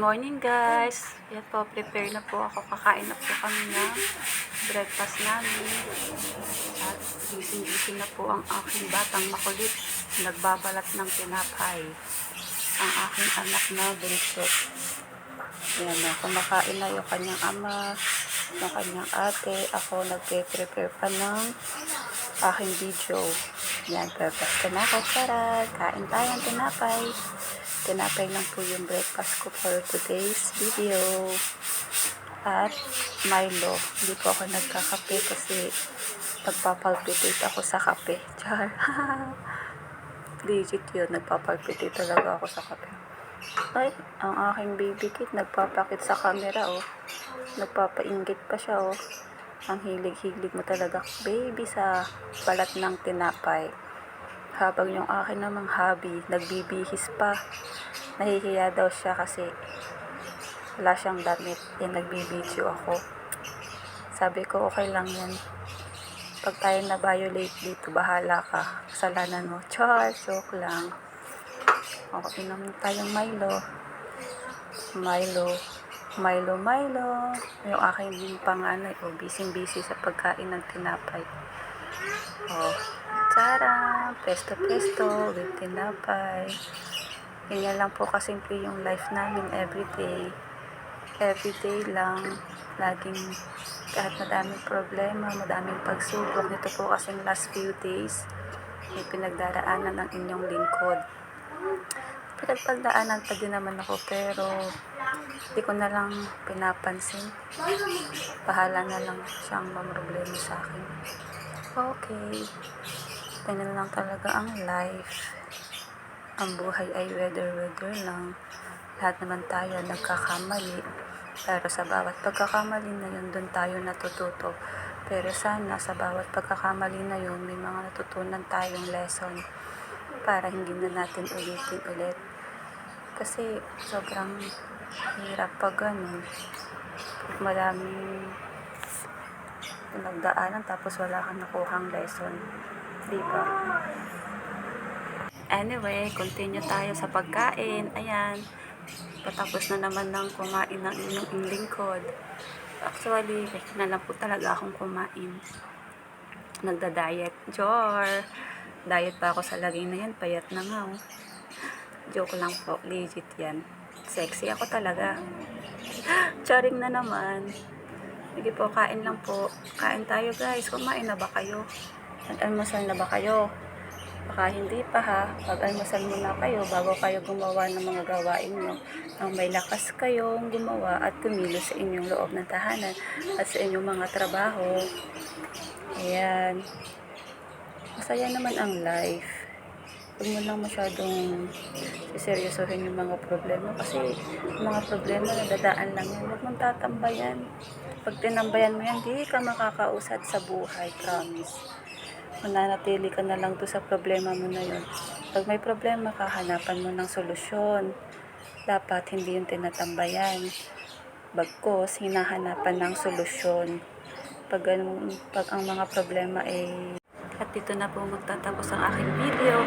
morning guys! Yan po, prepare na po ako. Kakain na po kami ng breakfast namin. At gising-gising na po ang aking batang makulit. Nagbabalat ng tinapay. Ang aking anak na bunso. Yan na, kumakain na yung kanyang ama, yung kanyang ate. Ako nagpe-prepare pa ng aking video. Yan, breakfast na ako. Tara, kain tayo ng tinapay. Tinapay lang po yung breakfast ko for today's video. At Milo. Hindi po ako nagkakape kasi nagpapalpitate ako sa kape. Char. Legit yun. Nagpapalpitate talaga ako sa kape. Ay, ang aking baby kit nagpapakit sa camera, oh. Nagpapainggit pa siya, oh. Ang hilig-hilig mo talaga, baby, sa balat ng tinapay. Habang yung akin namang hobby, nagbibihis pa. Nahihiya daw siya kasi wala siyang damit. Yan, nagbibideo ako. Sabi ko, okay lang yan. Pag tayo na-violate dito, bahala ka. Kasalanan mo. Char, joke lang. Okay, naman tayong Milo. Milo. Milo, Milo. Yung aking panganay, oh, busy-busy sa pagkain ng tinapay. Oh, tara, presto-presto, with tinapay. Ganyan lang po kasimple yung life namin everyday. Everyday lang. Laging, kahit madaming problema, madaming pagsubok. Nito po kasing last few days, may pinagdaraanan ng inyong lingkod. Pinagpagdaanan pa din naman ako, pero hindi ko na lang pinapansin. Bahala na lang siyang mamroblema sa akin. Okay. Ganyan lang talaga ang life. Ang buhay ay weather lang. Lahat naman tayo nagkakamali. Pero sa bawat pagkakamali na yun, doon tayo natututo. Pero sana sa bawat pagkakamali na yun, may mga natutunan tayong lesson para hindi na natin ulitin ulit. Kasi sobrang hirap pag ganun. Pag maraming pinagdaanan tapos wala kang nakuhang lesson. Diba? Anyway, continue tayo sa pagkain. Ayan. Patapos na naman ng kumain ng inyong lingkod. Actually, na lang po talaga akong kumain. Nagda-diet. Jor! Diet pa ako sa lagay na yan. Payat na nga, oh. Joke lang po. Legit yan. Sexy ako talaga. Charing na naman. Sige po, kain lang po. Kain tayo, guys. Kumain na ba kayo? Nag-almusal na ba kayo? Baka hindi pa, ha. Pag-almusal muna kayo bago kayo gumawa ng mga gawain nyo. Ang may lakas kayong gumawa at kumilos sa inyong loob ng tahanan at sa inyong mga trabaho. Ayan. Masaya naman ang life. Huwag mo lang masyadong seryosohin yung mga problema kasi mga problema na dadaan lang yan. Huwag mong tatambayan. Pag tinambayan mo yan, di ka makakausad sa buhay, promise. Mananatili ka na lang to sa problema mo na yun. Pag may problema ka, hanapan mo ng solusyon. Dapat hindi yung tinatambayan. Bagkos, hinahanapan ng solusyon. Pag ang mga problema ay... At dito na po magtatapos ang aking video.